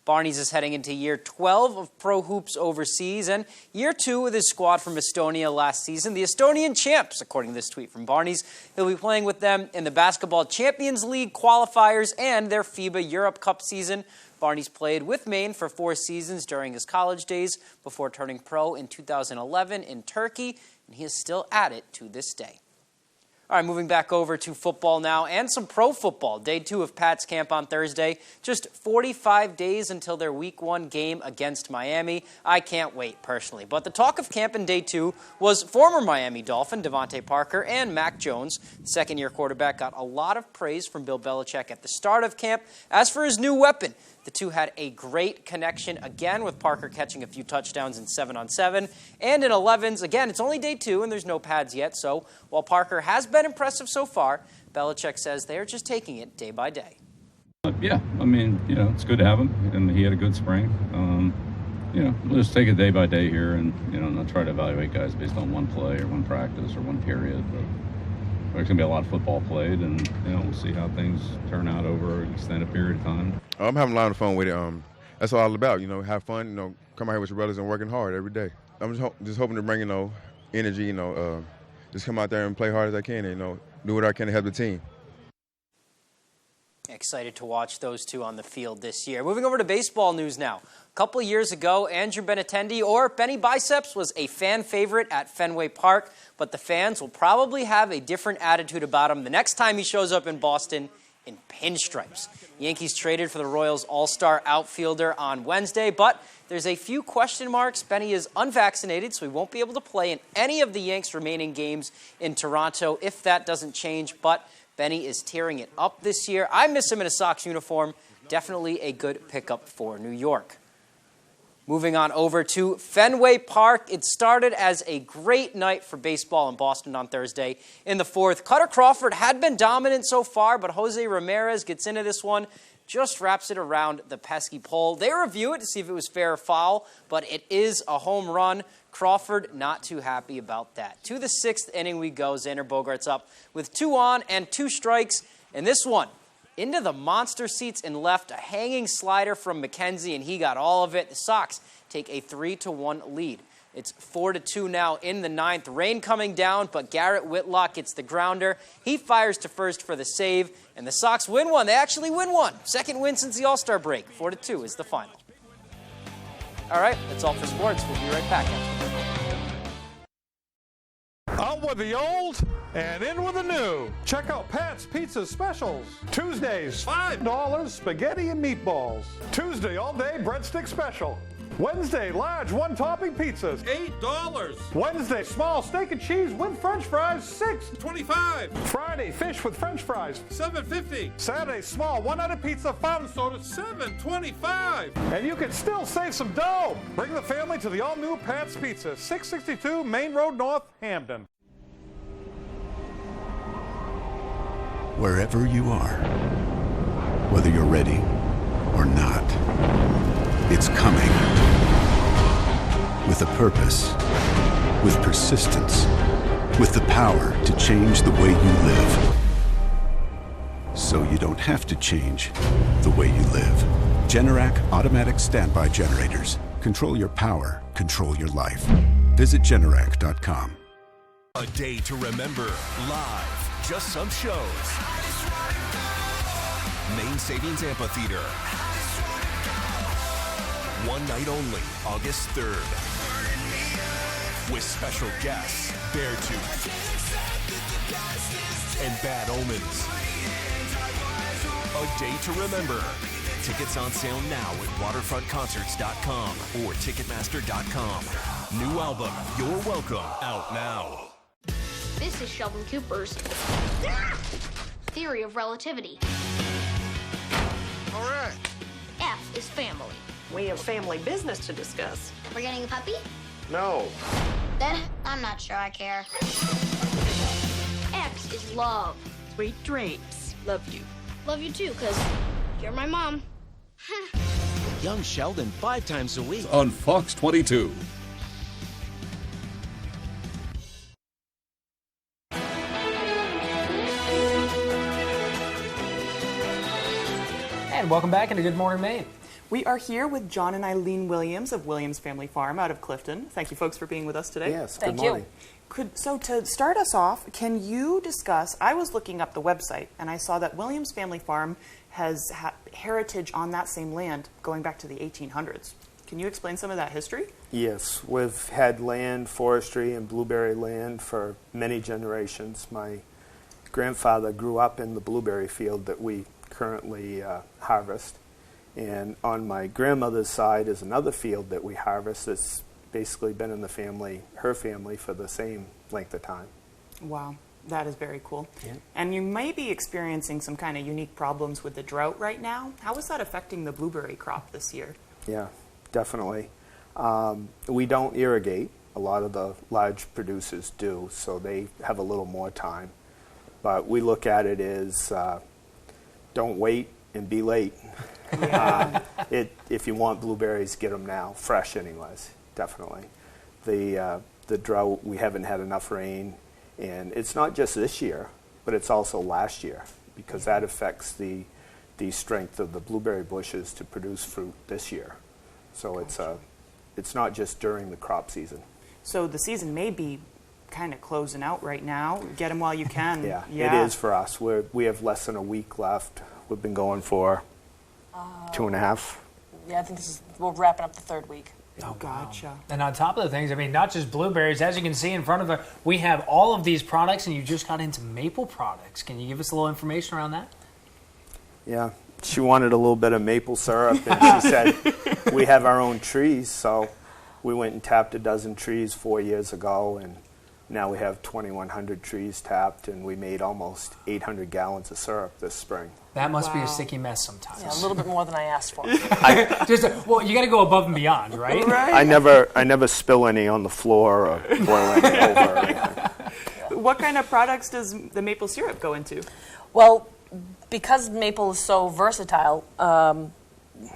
Barnes is heading into year 12 of pro hoops overseas and year 2 with his squad from Estonia last season, the Estonian champs, according to this tweet from Barnes. He'll be playing with them in the Basketball Champions League qualifiers and their FIBA Europe Cup season. Barnes played with Maine for 4 seasons during his college days before turning pro in 2011 in Turkey, and he is still at it to this day. All right, moving back over to football now and some pro football. Day 2 of Pat's camp on Thursday. Just 45 days until their Week 1 game against Miami. I can't wait, personally. But the talk of camp in Day 2 was former Miami Dolphin Devontae Parker and Mac Jones. The second-year quarterback got a lot of praise from Bill Belichick at the start of camp. As for his new weapon, the two had a great connection again, with Parker catching a few touchdowns in 7-on-7 and in 11s. Again, it's only day 2 and there's no pads yet, so while Parker has been impressive so far, Belichick says they're just taking it day by day. Yeah, it's good to have him, and he had a good spring. We'll just take it day by day here and, not try to evaluate guys based on one play or one practice or one period, but there's going to be a lot of football played, and, we'll see how things turn out over an extended period of time. I'm having a lot of fun with it. That's all about, have fun, come out here with your brothers and working hard every day. I'm just hoping to bring, energy, just come out there and play hard as I can and, do what I can to help the team. Excited to watch those two on the field this year. Moving over to baseball news now. A couple of years ago, Andrew Benintendi, or Benny Biceps, was a fan favorite at Fenway Park, but the fans will probably have a different attitude about him the next time he shows up in Boston in pinstripes. Yankees traded for the Royals all-star outfielder on Wednesday, but there's a few question marks. Benny is unvaccinated, so he won't be able to play in any of the Yanks' remaining games in Toronto if that doesn't change, but Benny is tearing it up this year. I miss him in a Sox uniform. Definitely a good pickup for New York. Moving on over to Fenway Park. It started as a great night for baseball in Boston on Thursday. In the 4th, Cutter Crawford had been dominant so far, but Jose Ramirez gets into this one, just wraps it around the pesky pole. They review it to see if it was fair or foul, but it is a home run. Crawford not too happy about that. To the 6th inning we go. Xander Bogaerts up with 2 on and 2 strikes. And this one, into the monster seats and left, a hanging slider from McKenzie, and he got all of it. The Sox take a 3-1 lead. It's 4-2 now in the ninth. Rain coming down, but Garrett Whitlock gets the grounder. He fires to first for the save, and the Sox win one. They actually win one. Second win since the All-Star break. 4-2 is the final. All right, that's all for sports. We'll be right back after the break. Out with the old and in with the new. Check out Pat's Pizza Specials. Tuesdays, $5 spaghetti and meatballs. Tuesday all day breadstick special. Wednesday, large one-topping pizzas, $8. Wednesday, small steak and cheese with French fries, $6.25. Friday, fish with French fries, $7.50. Saturday, small one-headed pizza, fountain soda, $7.25. And you can still save some dough. Bring the family to the all-new Pat's Pizza, 662 Main Road North, Hamden. Wherever you are, whether you're ready or not, it's coming. With a purpose, with persistence, with the power to change the way you live. So you don't have to change the way you live. Generac automatic standby generators. Control your power, control your life. Visit Generac.com. A day to remember. Live. Just some shows. Maine Savings Amphitheater. One night only, August 3rd. With special guests, Beartooth and Bad Omens. A day to remember. Tickets on sale now at waterfrontconcerts.com or ticketmaster.com. New album, You're Welcome, out now. This is Sheldon Cooper's theory of relativity. All right. F is family. We have family business to discuss. We're getting a puppy? No. Then I'm not sure I care. X is love. Sweet dreams. Love you. Love you too, because you're my mom. Young Sheldon 5 times a week. On Fox 22. And welcome back into Good Morning Maine. We are here with John and Eileen Williams of Williams Family Farm out of Clifton. Thank you, folks, for being with us today. Yes, good morning. So to start us off, can you discuss, I was looking up the website, and I saw that Williams Family Farm has heritage on that same land going back to the 1800s. Can you explain some of that history? Yes, we've had land, forestry, and blueberry land for many generations. My grandfather grew up in the blueberry field that we currently harvest. And on my grandmother's side is another field that we harvest that's basically been in the family, her family, for the same length of time. Wow, that is very cool. Yeah. And you may be experiencing some kind of unique problems with the drought right now. How is that affecting the blueberry crop this year? Yeah, definitely. We don't irrigate. A lot of the large producers do, so they have a little more time. But we look at it as don't wait and be late. Yeah. If you want blueberries, get them now, fresh anyways, definitely. The drought, we haven't had enough rain, and it's not just this year, but it's also last year, because that affects the strength of the blueberry bushes to produce fruit this year. So it's not just during the crop season. So the season may be kind of closing out right now. Get them while you can. Yeah, it is for us. We have less than a week left. We've been going for 2.5. Yeah, I think we're wrapping up the third week. Oh, gotcha. And on top of the things, I mean, not just blueberries. As you can see in front of us, we have all of these products, and you just got into maple products. Can you give us a little information around that? Yeah, she wanted a little bit of maple syrup, and she said, we have our own trees, so we went and tapped a dozen trees 4 years ago, and now we have 2,100 trees tapped, and we made almost 800 gallons of syrup this spring. That must be a sticky mess sometimes. Yeah, a little bit more than I asked for. Well, you got to go above and beyond, right? I never spill any on the floor or boil any over or anything. What kind of products does the maple syrup go into? Well, because maple is so versatile,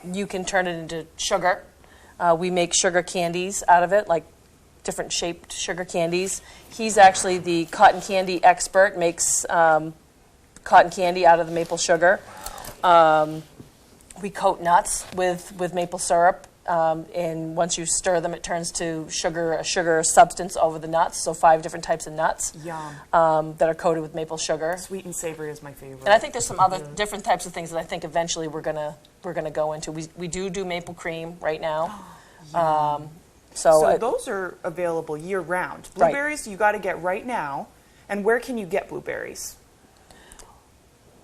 you can turn it into sugar. We make sugar candies out of it, like different shaped sugar candies. He's actually the cotton candy expert, makes cotton candy out of the maple sugar. We coat nuts with maple syrup. and once you stir them, it turns to a sugar substance over the nuts. So 5 different types of nuts that are coated with maple sugar. Sweet and savory is my favorite. And I think there's some other different types of things that I think eventually we're gonna go into. We do maple cream right now. So those are available year round. Blueberries you got to get right now. And where can you get blueberries?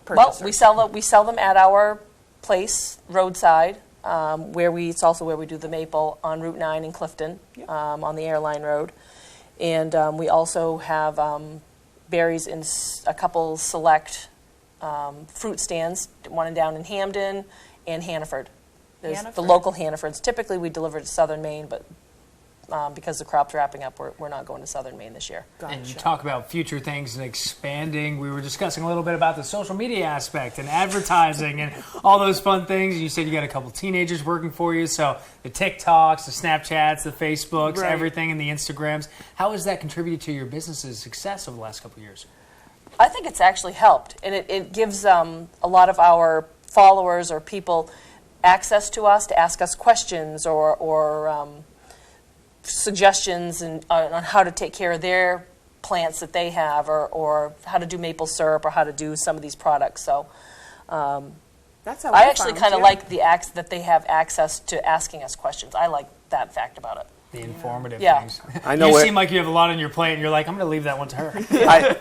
Well, we sell them at our place roadside. It's also where we do the maple on Route 9 in Clifton, on the Airline Road. And we also have berries in a couple select fruit stands, one down in Hamden and Hannaford. There's the local Hannafords. Typically we deliver to southern Maine, but because the crop's wrapping up, we're not going to southern Maine this year. And you talk about future things and expanding. We were discussing a little bit about the social media aspect and advertising and all those fun things. You said you got a couple teenagers working for you, so the TikToks, the Snapchats, the Facebooks, everything, and the Instagrams. How has that contributed to your business's success over the last couple of years? I think it's actually helped, and it gives a lot of our followers or people access to us to ask us questions or suggestions on how to take care of their plants that they have, or how to do maple syrup, or how to do some of these products. So that's how I actually kind of like that they have access to asking us questions. I like that fact about it. The informative things. I know you seem like you have a lot on your plate, and you're like, I'm going to leave that one to her.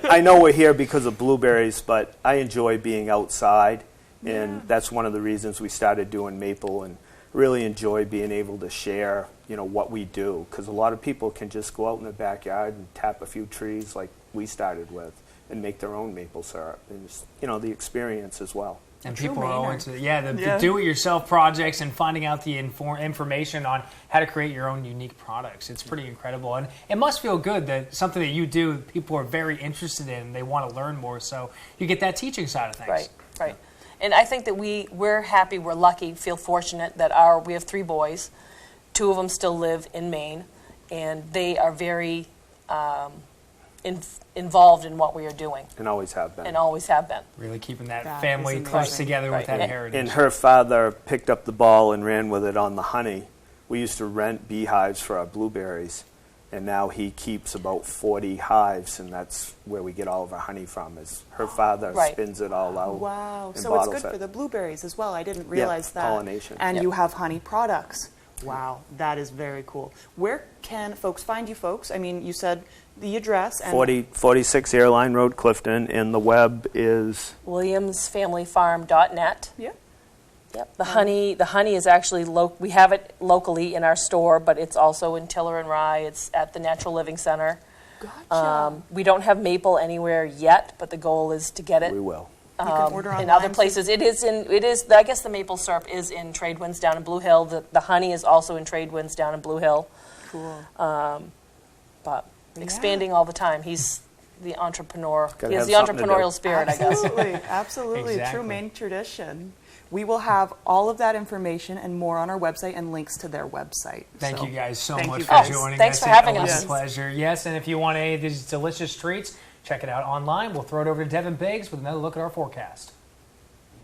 I know we're here because of blueberries, but I enjoy being outside, and that's one of the reasons we started doing maple, and really enjoy being able to share, what we do, because a lot of people can just go out in the backyard and tap a few trees like we started with and make their own maple syrup, and just, the experience as well. And people are all into the do-it-yourself projects and finding out the information on how to create your own unique products. It's pretty incredible. And it must feel good that something that you do, people are very interested in, and they want to learn more, so you get that teaching side of things. Right. And I think that we're happy, we're lucky, feel fortunate that we have 3 boys. 2 of them still live in Maine, and they are very involved in what we are doing. And always have been. Really keeping that family close together with that heritage. And her father picked up the ball and ran with it on the honey. We used to rent beehives for our blueberries, and now he keeps about 40 hives, and that's where we get all of our honey from, is her father spins it all out. Wow, so it's good for the blueberries as well. I didn't realize that. Pollination. And you have honey products. Wow, that is very cool. Where can folks find you folks? I mean, you said the address. And 46 Airline Road, Clifton, and the web is? WilliamsFamilyFarm.net. Yep. The honey is actually, we have it locally in our store, but it's also in Tiller and Rye. It's at the Natural Living Center. Gotcha. We don't have maple anywhere yet, but the goal is to get it. We will. You can order online in other places. I guess the maple syrup is in Tradewinds down in Blue Hill. The honey is also in Tradewinds down in Blue Hill. Cool. But expanding all the time. He's the entrepreneur. He has the entrepreneurial spirit, I guess. Absolutely. Exactly. True Maine tradition. We will have all of that information and more on our website and links to their website. Thank you guys so much for joining us. Thanks for having us. It's a pleasure. Yes, and if you want any of these delicious treats, check it out online. We'll throw it over to Devin Biggs with another look at our forecast.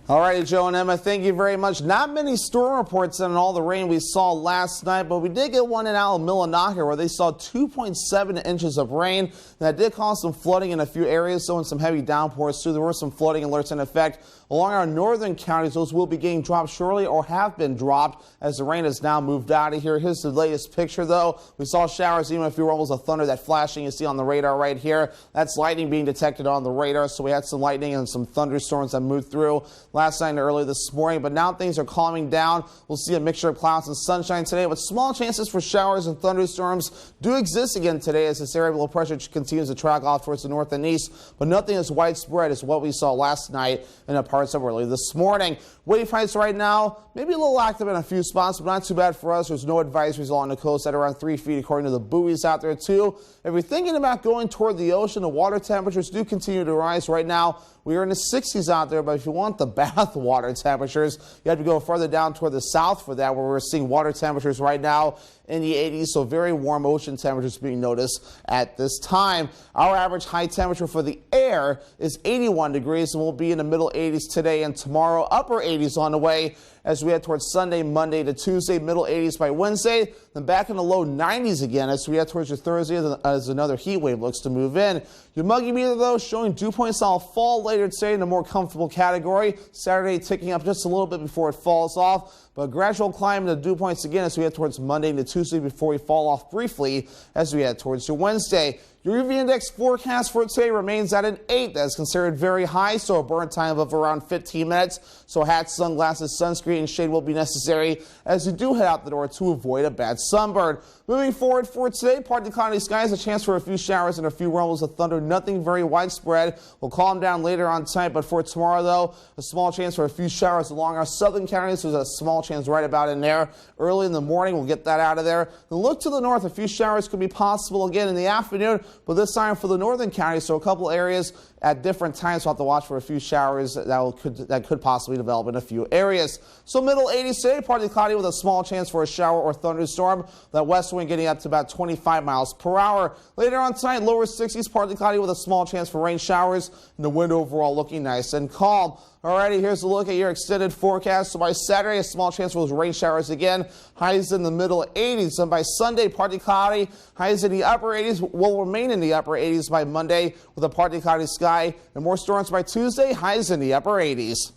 All right, Joe and Emma, thank you very much. Not many storm reports on all the rain we saw last night, but we did get one in Millinocket where they saw 2.7 inches of rain. That did cause some flooding in a few areas, so in some heavy downpours too. There were some flooding alerts in effect along our northern counties. Those will be getting dropped shortly or have been dropped as the rain has now moved out of here. Here's the latest picture, though. We saw showers, even a few rumbles of thunder. That flashing you see on the radar right here, that's lightning being detected on the radar. So we had some lightning and some thunderstorms that moved through last night and early this morning, but now things are calming down. We'll see a mixture of clouds and sunshine today, but small chances for showers and thunderstorms do exist again today as this area below pressure continues to track off towards the north and east, but nothing as widespread as what we saw last night and parts of early this morning. Wave heights right now, maybe a little active in a few spots, but not too bad for us. There's no advisories along the coast at around 3 feet according to the buoys out there too. If you're thinking about going toward the ocean, the water temperatures do continue to rise. Right now, we are in the 60s out there, but if you want the bath water temperatures, you have to go further down toward the south for that, where we're seeing water temperatures right now in the 80s, so very warm ocean temperatures being noticed at this time. Our average high temperature for the air is 81 degrees, and we'll be in the middle 80s today and tomorrow, upper 80s on the way. as we head towards Sunday, Monday to Tuesday, middle 80s by Wednesday, then back in the low 90s again as we head towards your Thursday as another heat wave looks to move in. Your muggy meter, though, showing dew points that'll fall later today in a more comfortable category. Saturday ticking up just a little bit before it falls off. But a gradual climb into dew points again as we head towards Monday into Tuesday before we fall off briefly as we head towards your Wednesday. Your UV index forecast for today remains at an 8. That's considered very high, so a burn time of around 15 minutes. So hats, sunglasses, sunscreen, and shade will be necessary as you do head out the door to avoid a bad sunburn. Moving forward for today, partly cloudy skies, a chance for a few showers and a few rumbles of thunder. Nothing very widespread. We'll calm down later on tonight, but for tomorrow, though, a small chance for a few showers along our southern counties. There's a small chance right about in there. Early in the morning, we'll get that out of there. Then look to the north. A few showers could be possible again in the afternoon, but this time for the northern counties, so a couple areas at different times. We'll have to watch for a few showers that could possibly develop in a few areas. So middle 80s today, partly cloudy with a small chance for a shower or thunderstorm. That west wind getting up to about 25 miles per hour. Later on tonight, lower 60s, partly cloudy with a small chance for rain showers, and the wind overall looking nice and calm. Alrighty, here's a look at your extended forecast. So by Saturday, a small chance for those rain showers again. Highs in the middle 80s. And by Sunday, partly cloudy. Highs in the upper 80s will remain in the upper 80s by Monday with a partly cloudy sky. And more storms by Tuesday. Highs in the upper 80s.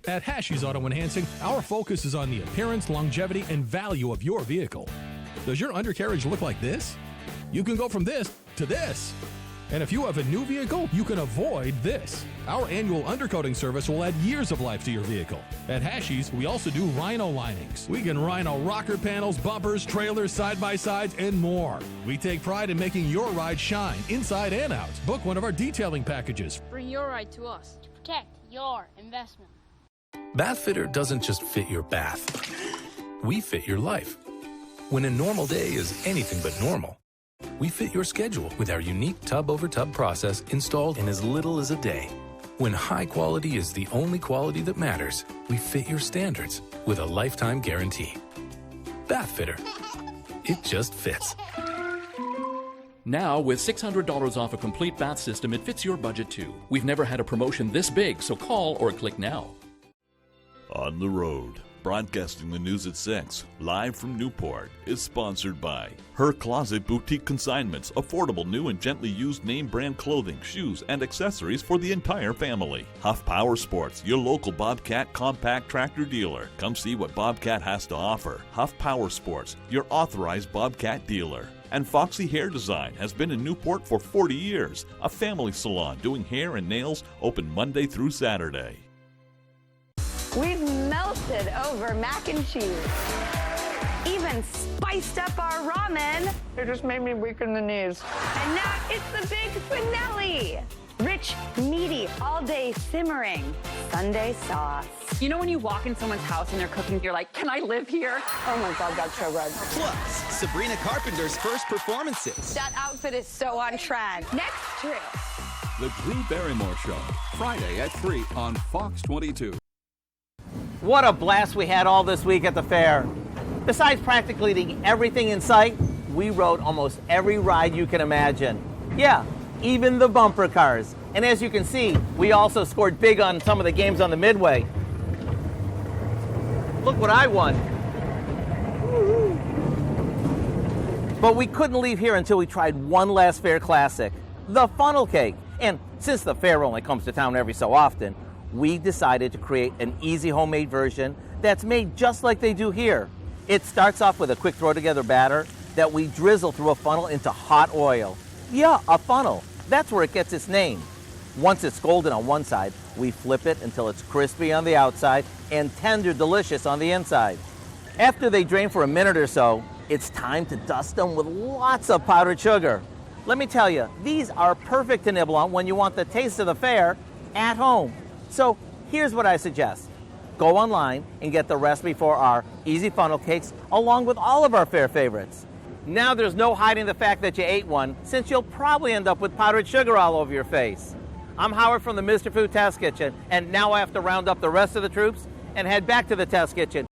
At Hashi's Auto Enhancing, our focus is on the appearance, longevity, and value of your vehicle. Does your undercarriage look like this? You can go from this to this. And if you have a new vehicle, you can avoid this. Our annual undercoating service will add years of life to your vehicle. At Hashi's, we also do rhino linings. We can rhino rocker panels, bumpers, trailers, side-by-sides, and more. We take pride in making your ride shine inside and out. Book one of our detailing packages. Bring your ride to us to protect your investment. Bathfitter doesn't just fit your bath. We fit your life. When a normal day is anything but normal, we fit your schedule with our unique tub-over-tub process installed in as little as a day. When high quality is the only quality that matters, we fit your standards with a lifetime guarantee. Bathfitter. It just fits. Now, with $600 off a complete bath system, it fits your budget too. We've never had a promotion this big, so call or click now. On the Road, broadcasting the news at 6, live from Newport, is sponsored by Her Closet Boutique Consignments, affordable new and gently used name brand clothing, shoes, and accessories for the entire family. Huff Power Sports, your local Bobcat compact tractor dealer. Come see what Bobcat has to offer. Huff Power Sports, your authorized Bobcat dealer. And Foxy Hair Design has been in Newport for 40 years, a family salon doing hair and nails, open Monday through Saturday. We've melted over mac and cheese. Even spiced up our ramen. It just made me weak in the knees. And now it's the big finale. Rich, meaty, all day simmering Sunday sauce. You know when you walk in someone's house and they're cooking, you're like, can I live here? Oh my God, that's so good. Plus, Sabrina Carpenter's first performances. That outfit is so on trend. Next trip. The Drew Barrymore Show, Friday at 3 on Fox 22. What a blast we had all this week at the fair. Besides practically eating everything in sight, we rode almost every ride you can imagine. Yeah, even the bumper cars. And as you can see, we also scored big on some of the games on the Midway. Look what I won. But we couldn't leave here until we tried one last fair classic, the funnel cake. And since the fair only comes to town every so often, we decided to create an easy homemade version that's made just like they do here. It starts off with a quick throw together batter that we drizzle through a funnel into hot oil. Yeah, a funnel. That's where it gets its name. Once it's golden on one side, we flip it until it's crispy on the outside and tender delicious on the inside. After they drain for a minute or so, it's time to dust them with lots of powdered sugar. Let me tell you, these are perfect to nibble on when you want the taste of the fair at home. So here's what I suggest. Go online and get the recipe for our easy funnel cakes along with all of our fair favorites. Now there's no hiding the fact that you ate one, since you'll probably end up with powdered sugar all over your face. I'm Howard from the Mr. Food Test Kitchen, and now I have to round up the rest of the troops and head back to the test kitchen